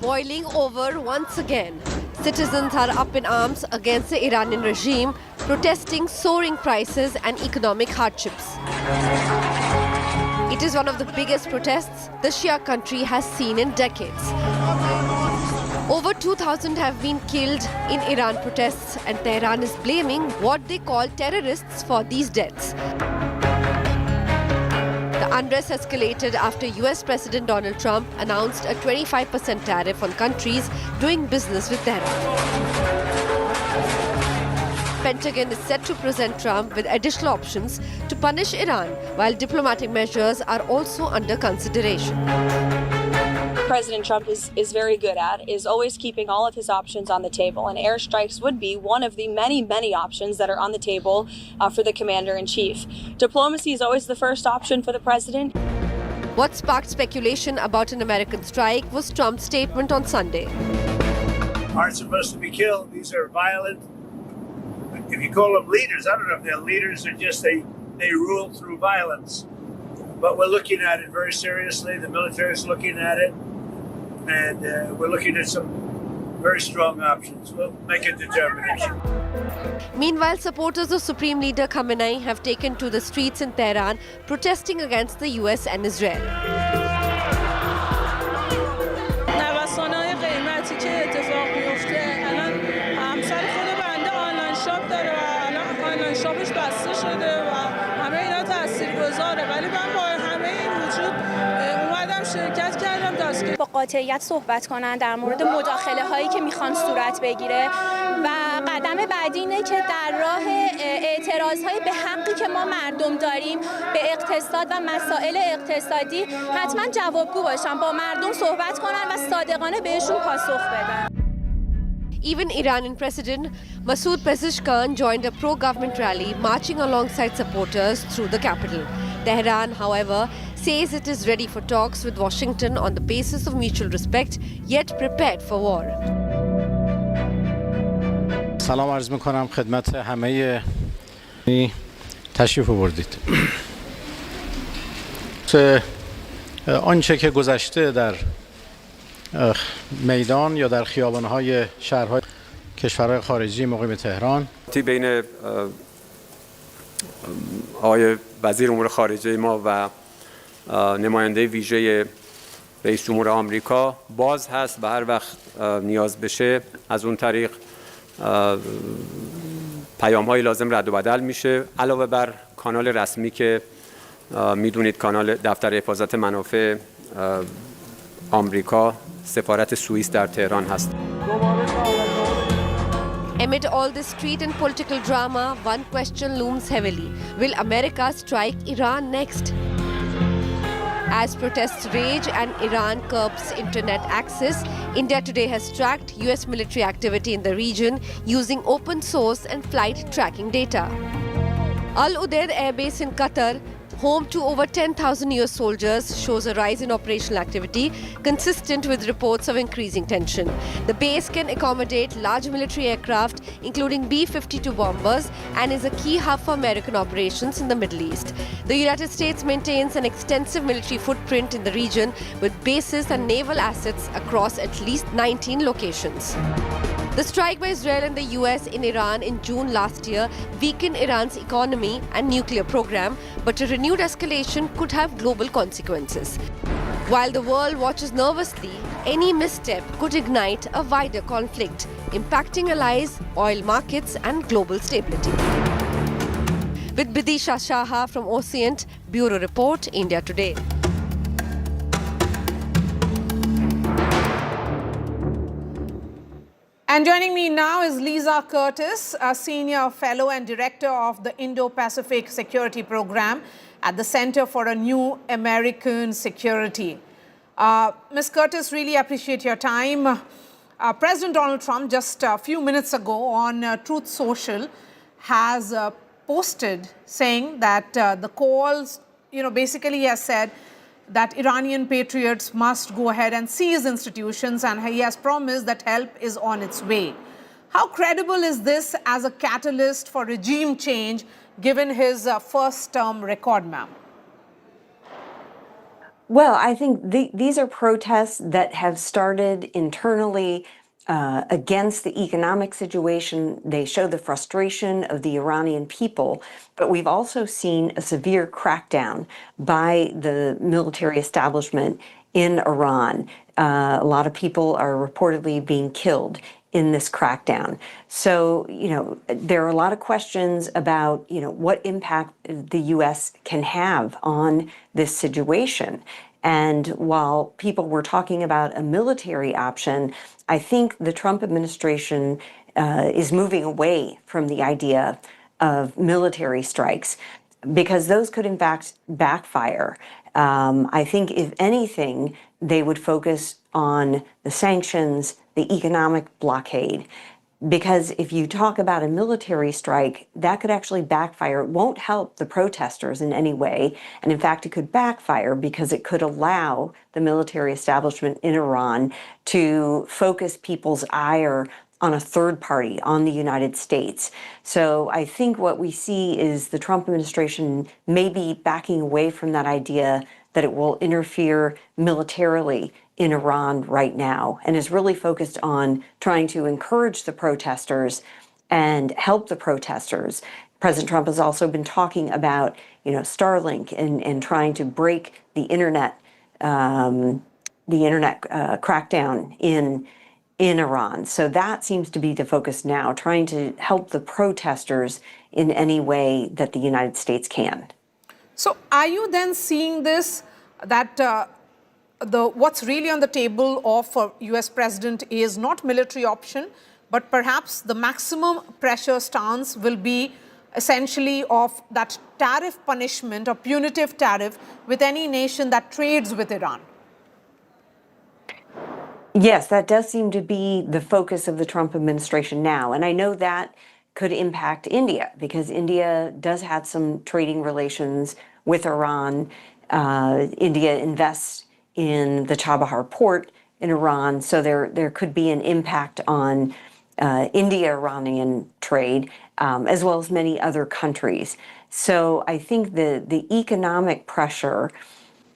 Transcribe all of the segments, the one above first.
boiling over once again. Citizens are up in arms against the Iranian regime, protesting soaring prices and economic hardships. It is one of the biggest protests the Shia country has seen in decades. Over 2,000 have been killed in Iran protests, and Tehran is blaming what they call terrorists for these deaths. The unrest escalated after US President Donald Trump announced a 25% tariff on countries doing business with Tehran. Pentagon is set to present Trump with additional options to punish Iran, while diplomatic measures are also under consideration. President Trump is very good at is always keeping all of his options on the table, and airstrikes would be one of the many options that are on the table for the commander-in-chief. Diplomacy is always the first option for the president. What sparked speculation about an American strike was Trump's statement on Sunday. Aren't supposed to be killed. These are violent. If you call them leaders, I don't know if they're leaders or just they rule through violence. But we're looking at it very seriously. The military is looking at it. And we're looking at some very strong options. We'll make a determination. Meanwhile, supporters of Supreme Leader Khamenei have taken to the streets in Tehran, protesting against the US and Israel. با قاطعیت صحبت کنن در مورد مداخله هایی که میخوان صورت بگیره و قدم بعدی اینه که در راه اعتراض های به حقی که ما مردم داریم به اقتصاد و مسائل اقتصادی حتما جوابگو باشن، با مردم صحبت کنن و صادقانه بهشون پاسخ بدن. Even Iranian President Masoud Pezeshkian joined a pro-government rally marching alongside supporters through the capital. Tehran, however, says it is ready for talks with Washington on the basis of mutual respect, yet prepared for war. سلام عرض میکنم خدمت همه تشریف آوردید. آنچه که گذشته در میدان یا در خیابان‌های شهرهای کشورهای خارجی مقیم تهران بین آقای وزیر امور خارجه ما و نماینده ویژه رئیس جمهور آمریکا باز هست و هر وقت نیاز بشه از اون طریق پیام‌های لازم رد و بدل میشه، علاوه بر کانال رسمی که میدونید کانال دفتر حفاظت منافع آمریکا سفارت سوئیس در تهران هست. Amid all this street and political drama, one question looms heavily. Will America strike Iran next? As protests rage and Iran curbs internet access, India today has tracked US military activity in the region using open source and flight tracking data. Al Udeid Air Base in Qatar, home to over 10,000 US soldiers, shows a rise in operational activity consistent with reports of increasing tension. The base can accommodate large military aircraft, including B-52 bombers, and is a key hub for American operations in the Middle East. The United States maintains an extensive military footprint in the region with bases and naval assets across at least 19 locations. The strike by Israel and the US in Iran in June last year weakened Iran's economy and nuclear program, but a renewed escalation could have global consequences. While the world watches nervously, any misstep could ignite a wider conflict, impacting allies, oil markets, and global stability. With Bidisha Shaha from Ocient, Bureau Report, India Today. And joining me now is Lisa Curtis, a Senior Fellow and Director of the Indo-Pacific Security Program at the Center for a New American Security. Ms. Curtis, really appreciate your time. President Donald Trump, just a few minutes ago on Truth Social, has posted saying that the calls, basically he has said that Iranian patriots must go ahead and seize institutions, and he has promised that help is on its way. How credible is this as a catalyst for regime change given his first term record, ma'am? Well, I think these are protests that have started internally against the economic situation. They show the frustration of the Iranian people, but we've also seen a severe crackdown by the military establishment in Iran. A lot of people are reportedly being killed in this crackdown. So, there are a lot of questions about, what impact the U.S. can have on this situation. And while people were talking about a military option, I think the Trump administration is moving away from the idea of military strikes because those could in fact backfire. I think if anything, they would focus on the sanctions, the economic blockade. Because if you talk about a military strike, that could actually backfire. It won't help the protesters in any way. And in fact, it could backfire because it could allow the military establishment in Iran to focus people's ire on a third party, on the United States. So I think what we see is the Trump administration may be backing away from that idea that it will interfere militarily in Iran right now, and is really focused on trying to encourage the protesters and help the protesters. President Trump has also been talking about, Starlink and trying to break the internet crackdown in Iran. So that seems to be the focus now, trying to help the protesters in any way that the United States can. So are you then seeing this, that what's really on the table of US president is not military option, but perhaps the maximum pressure stance will be essentially of that tariff punishment or punitive tariff with any nation that trades with Iran? Yes, that does seem to be the focus of the Trump administration now. And I know that could impact India because India does have some trading relations with Iran. India invests in the Chabahar port in Iran, so there could be an impact on India-Iranian trade, as well as many other countries. So I think the economic pressure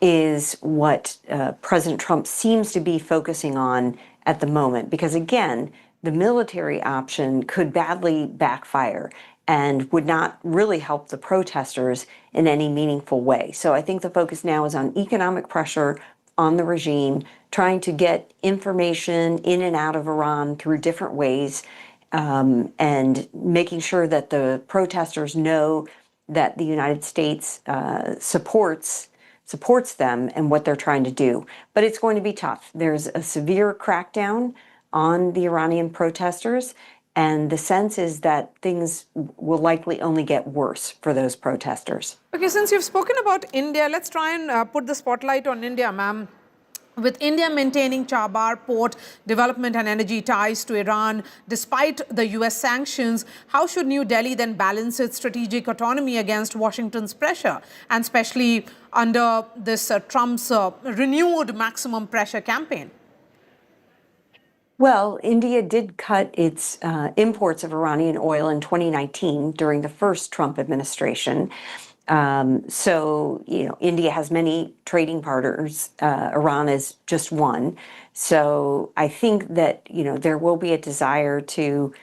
is what President Trump seems to be focusing on at the moment, because again, the military option could badly backfire and would not really help the protesters in any meaningful way. So I think the focus now is on economic pressure on the regime, trying to get information in and out of Iran through different ways, and making sure that the protesters know that the United States supports them and what they're trying to do. But it's going to be tough. There's a severe crackdown on the Iranian protesters, and the sense is that things will likely only get worse for those protesters. Okay, since you've spoken about India, let's try and put the spotlight on India, ma'am. With India maintaining Chabahar port development and energy ties to Iran, despite the US sanctions, how should New Delhi then balance its strategic autonomy against Washington's pressure, and especially under this Trump's renewed maximum pressure campaign? Well, India did cut its imports of Iranian oil in 2019 during the first Trump administration. So, India has many trading partners. Iran is just one. So I think that, there will be a desire to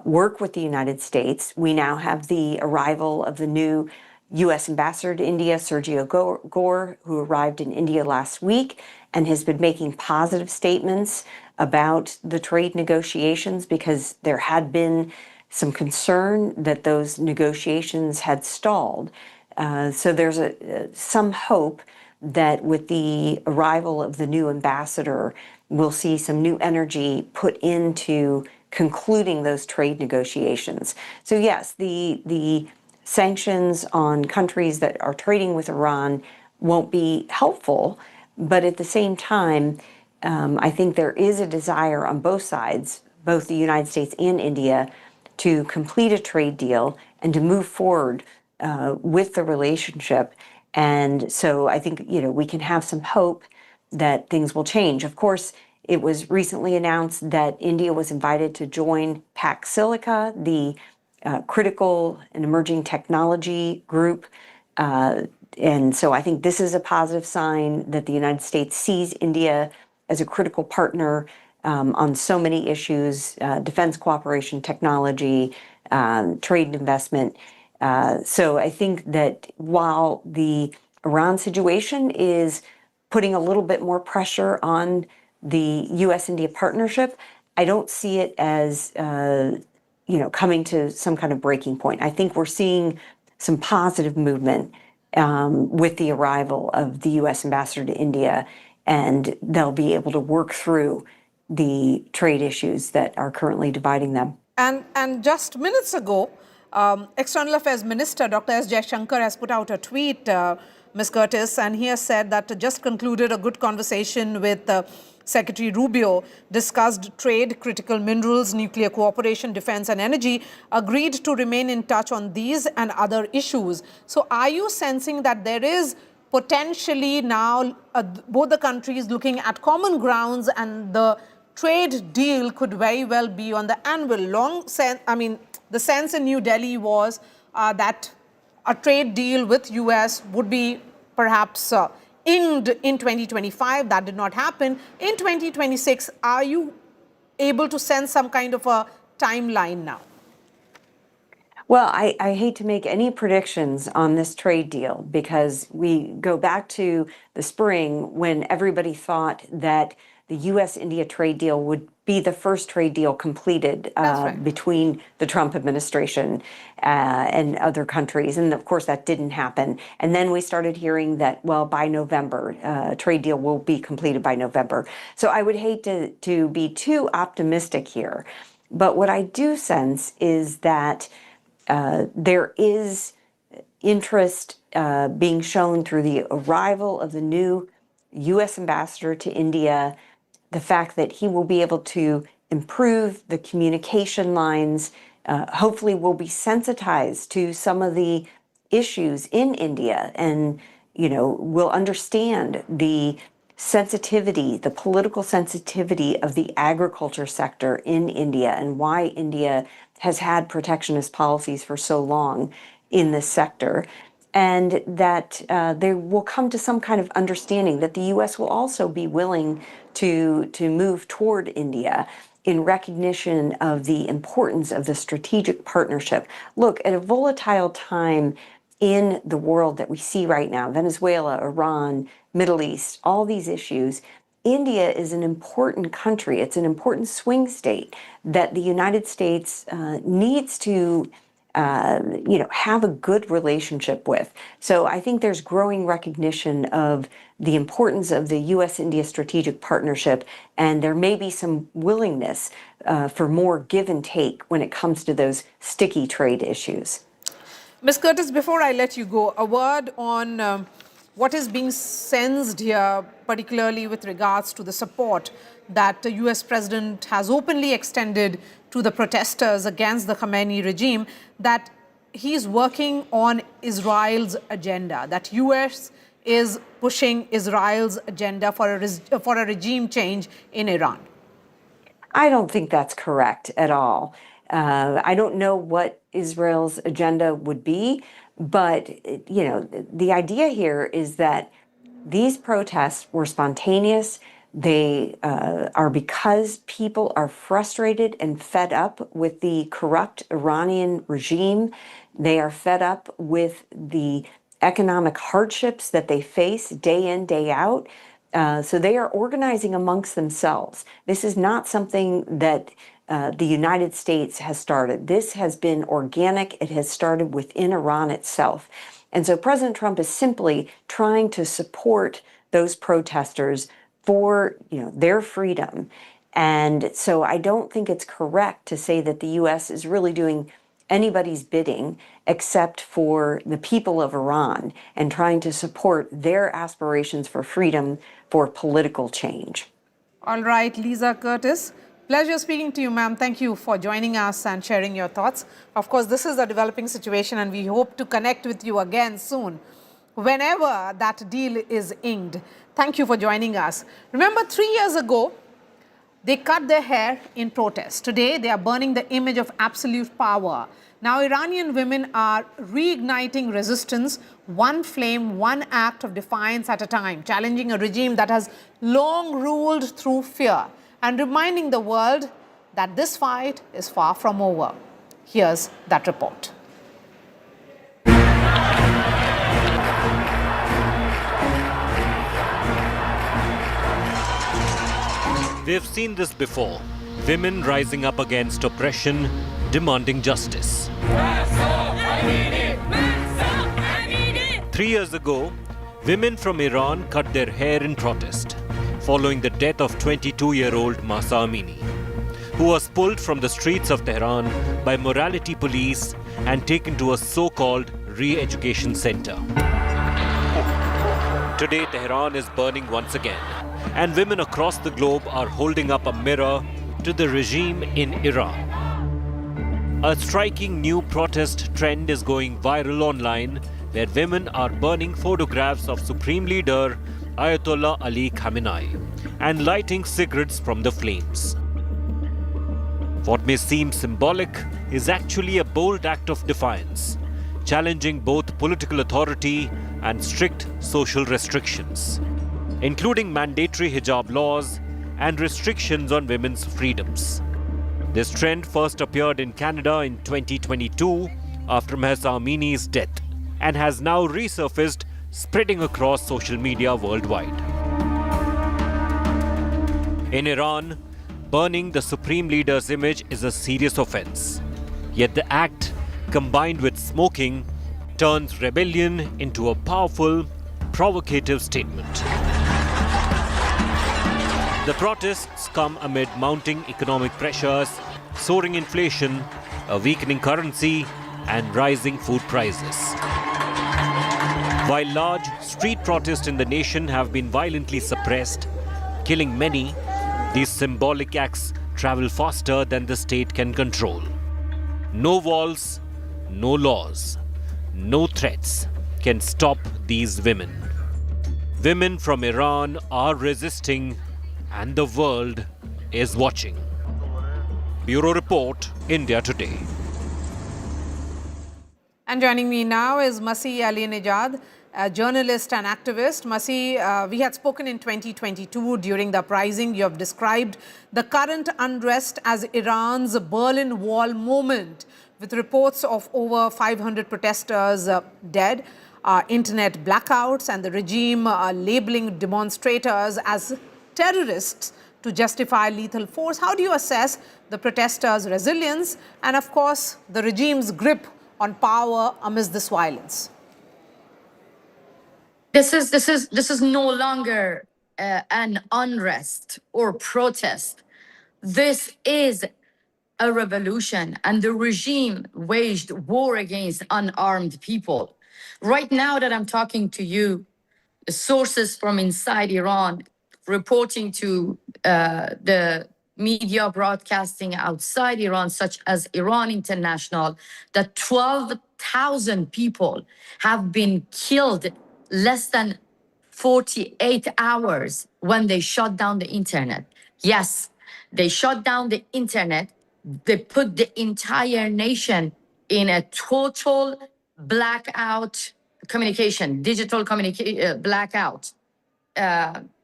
work with the United States. We now have the arrival of the new U.S. ambassador to India, Sergio Gore, who arrived in India last week and has been making positive statements about the trade negotiations, because there had been some concern that those negotiations had stalled. So there's some hope that with the arrival of the new ambassador, we'll see some new energy put into concluding those trade negotiations. So yes, the sanctions on countries that are trading with Iran won't be helpful, but at the same time, I think there is a desire on both sides, both the United States and India, to complete a trade deal and to move forward with the relationship. And so I think, we can have some hope that things will change. Of course, it was recently announced that India was invited to join Pax Silica, the critical and emerging technology group And so I think this is a positive sign that the United States sees India as a critical partner on so many issues, defense cooperation, technology, trade and investment. So I think that while the Iran situation is putting a little bit more pressure on the U.S.-India partnership, I don't see it as coming to some kind of breaking point. I think we're seeing some positive movement with the arrival of the U.S. ambassador to India, and they'll be able to work through the trade issues that are currently dividing them. And just minutes ago, External Affairs Minister Dr. S. Jaishankar has put out a tweet, Ms. Curtis, and he has said that just concluded a good conversation with Secretary Rubio, discussed trade, critical minerals, nuclear cooperation, defense and energy, agreed to remain in touch on these and other issues. So are you sensing that there is potentially now both the countries looking at common grounds and the trade deal could very well be on the anvil? The sense in New Delhi was that a trade deal with US would be perhaps inked in 2025. That did not happen. In 2026, are you able to sense some kind of a timeline now? Well, I hate to make any predictions on this trade deal because we go back to the spring when everybody thought that the U.S.-India trade deal would be the first trade deal completed between the Trump administration and other countries. And of course, that didn't happen. And then we started hearing that, well, by November, a trade deal will be completed by November. So I would hate to be too optimistic here. But what I do sense is that there is interest being shown through the arrival of the new U.S. ambassador to India, the fact that he will be able to improve the communication lines, hopefully will be sensitized to some of the issues in India and, will understand the sensitivity, the political sensitivity of the agriculture sector in India and why India has had protectionist policies for so long in this sector. And that there will come to some kind of understanding that the U.S. will also be willing to move toward India in recognition of the importance of the strategic partnership. Look, at a volatile time in the world that we see right now, Venezuela, Iran, Middle East, all these issues, India is an important country. It's an important swing state that the United States needs to have a good relationship with. So I think there's growing recognition of the importance of the U.S.-India strategic partnership, and there may be some willingness for more give and take when it comes to those sticky trade issues. Ms. Curtis, before I let you go, a word on what is being sensed here, particularly with regards to the support that the U.S. president has openly extended to the protesters against the Khamenei regime, that he's working on Israel's agenda, that U.S. is pushing Israel's agenda for a regime change in Iran. I don't think that's correct at all. I don't know what Israel's agenda would be, but the idea here is that these protests were spontaneous. They are because people are frustrated and fed up with the corrupt Iranian regime. They are fed up with the economic hardships that they face day in, day out. So they are organizing amongst themselves. This is not something that the United States has started. This has been organic. It has started within Iran itself. And so President Trump is simply trying to support those protesters for their freedom. And so I don't think it's correct to say that the U.S. is really doing anybody's bidding except for the people of Iran and trying to support their aspirations for freedom, for political change. All right, Lisa Curtis, pleasure speaking to you, ma'am. Thank you for joining us and sharing your thoughts. Of course, this is a developing situation and we hope to connect with you again soon, whenever that deal is inked. Thank you for joining us. Remember, 3 years ago, they cut their hair in protest. Today, they are burning the image of absolute power. Now, Iranian women are reigniting resistance one flame, one act of defiance at a time, challenging a regime that has long ruled through fear and reminding the world that this fight is far from over. Here's that report. We've seen this before. Women rising up against oppression, demanding justice. 3 years ago, women from Iran cut their hair in protest, following the death of 22-year-old Mahsa Amini, who was pulled from the streets of Tehran by morality police and taken to a so-called re-education center. Today, Tehran is burning once again, and women across the globe are holding up a mirror to the regime in Iran. A striking new protest trend is going viral online, where women are burning photographs of Supreme Leader Ayatollah Ali Khamenei and lighting cigarettes from the flames. What may seem symbolic is actually a bold act of defiance, challenging both political authority and strict social restrictions, including mandatory hijab laws and restrictions on women's freedoms. This trend first appeared in Canada in 2022 after Mahsa Amini's death and has now resurfaced, spreading across social media worldwide. In Iran, burning the Supreme Leader's image is a serious offense. Yet the act, combined with smoking, turns rebellion into a powerful, provocative statement. The protests come amid mounting economic pressures, soaring inflation, a weakening currency, and rising food prices. While large street protests in the nation have been violently suppressed, killing many, these symbolic acts travel faster than the state can control. No walls, no laws, no threats can stop these women. Women from Iran are resisting, and the world is watching. Bureau Report, India Today. And joining me now is Masih Ali Nejad, a journalist and activist. Masih, we had spoken in 2022 during the uprising. You have described the current unrest as Iran's Berlin Wall moment, with reports of over 500 protesters dead, internet blackouts, and the regime labeling demonstrators as terrorists to justify lethal force. How do you assess the protesters' resilience and, of course, the regime's grip on power amidst this violence? This is no longer an unrest or protest. This is a revolution, and the regime waged war against unarmed people. Right now that I'm talking to you, sources from inside Iran reporting to the media broadcasting outside Iran, such as Iran International, that 12,000 people have been killed less than 48 hours when they shut down the internet. Yes, they shut down the internet. They put the entire nation in a total blackout communication, digital blackout.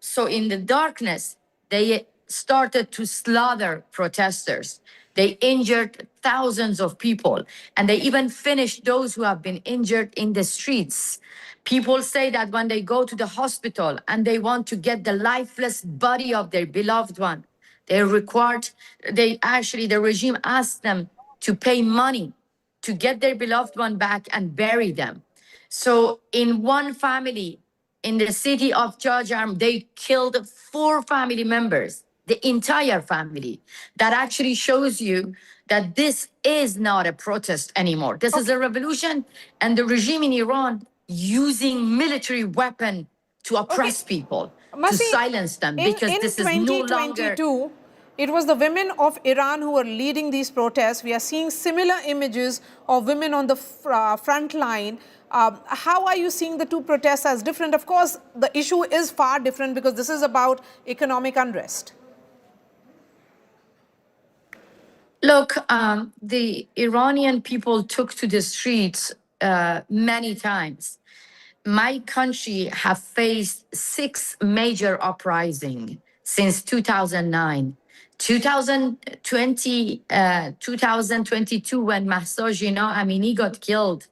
So in the darkness, they started to slaughter protesters. They injured thousands of people, and they even finished those who have been injured in the streets. People say that when they go to the hospital and they want to get the lifeless body of their beloved one, the regime asked them to pay money to get their beloved one back and bury them. So in one family, in the city of Jajam, they killed 4 family members, the entire family. That actually shows you that this is not a protest anymore. This is a revolution, and the regime in Iran using military weapon to oppress people, Masih, to silence them, because this is no longer... It was the women of Iran who were leading these protests. We are seeing similar images of women on the front line. How are you seeing the two protests as different? Of course, the issue is far different because this is about economic unrest. Look, the Iranian people took to the streets many times. my country have faced 6 major uprisings since 2009. 2022, when Mahsa Jina Amini got killed,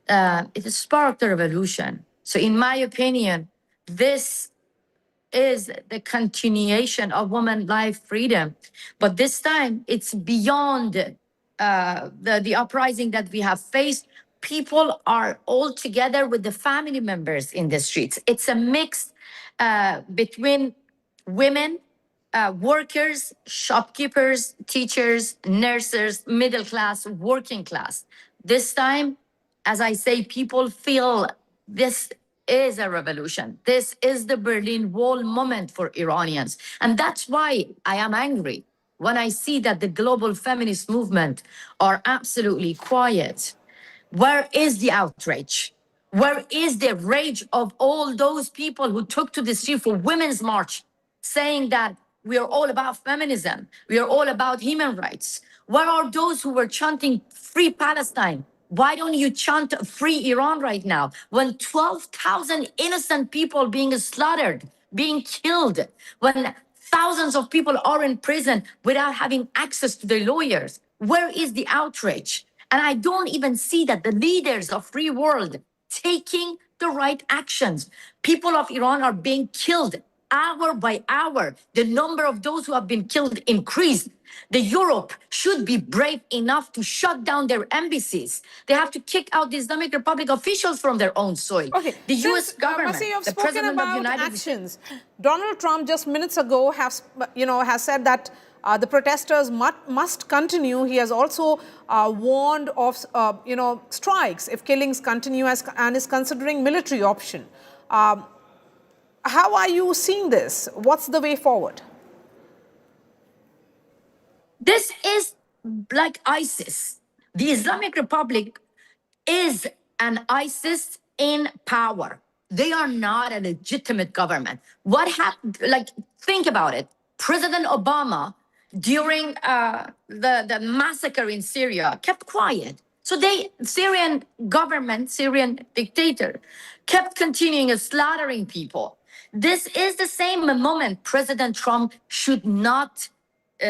it sparked a revolution. So in my opinion, this is the continuation of women's life freedom. But this time, it's beyond the uprising that we have faced. People are all together with the family members in the streets. It's a mix between women, workers, shopkeepers, teachers, nurses, middle class, working class. This time, as I say, people feel this is a revolution. This is the Berlin Wall moment for Iranians. And that's why I am angry when I see that the global feminist movement are absolutely quiet. Where is the outrage? Where is the rage of all those people who took to the street for Women's March, saying that we are all about feminism, we are all about human rights? Where are those who were chanting Free Palestine? Why don't you chant Free Iran right now, when 12,000 innocent people being slaughtered, being killed, when thousands of people are in prison without having access to their lawyers? Where is the outrage? And I don't even see that the leaders of free world taking the right actions. People of Iran are being killed hour by hour. The number of those who have been killed increased. The Europe should be brave enough to shut down their embassies. They have to kick out the Islamic Republic officials from their own soil. Okay. The U.S. government, you've the spoken President about of the United actions. States. Donald Trump just minutes ago has said that the protesters must continue. He has also warned of strikes if killings continue and is considering military option. How are you seeing this? What's the way forward? This is like ISIS. The Islamic Republic is an ISIS in power. They are not a legitimate government. What happened? Like, think about it. President Obama, during the massacre in Syria, kept quiet. So Syrian government, Syrian dictator, kept continuing slaughtering people. This is the same moment President Trump should not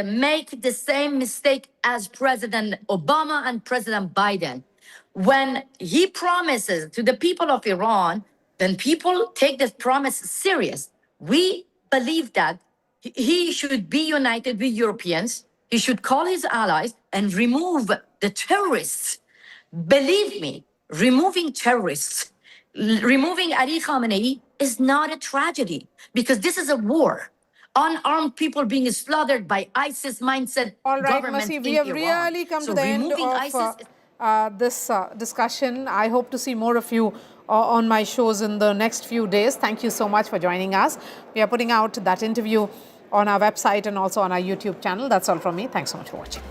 make the same mistake as President Obama and President Biden. When he promises to the people of Iran, then people take this promise serious. We believe that he should be united with Europeans. He should call his allies and remove the terrorists. Believe me, removing terrorists, removing Ali Khamenei is not a tragedy, because this is a war. Unarmed people being slaughtered by ISIS mindset government in Iran. We have really come to the end of this discussion. I hope to see more of you on my shows in the next few days. Thank you so much for joining us. We are putting out that interview on our website and also on our YouTube channel. That's all from me. Thanks so much for watching.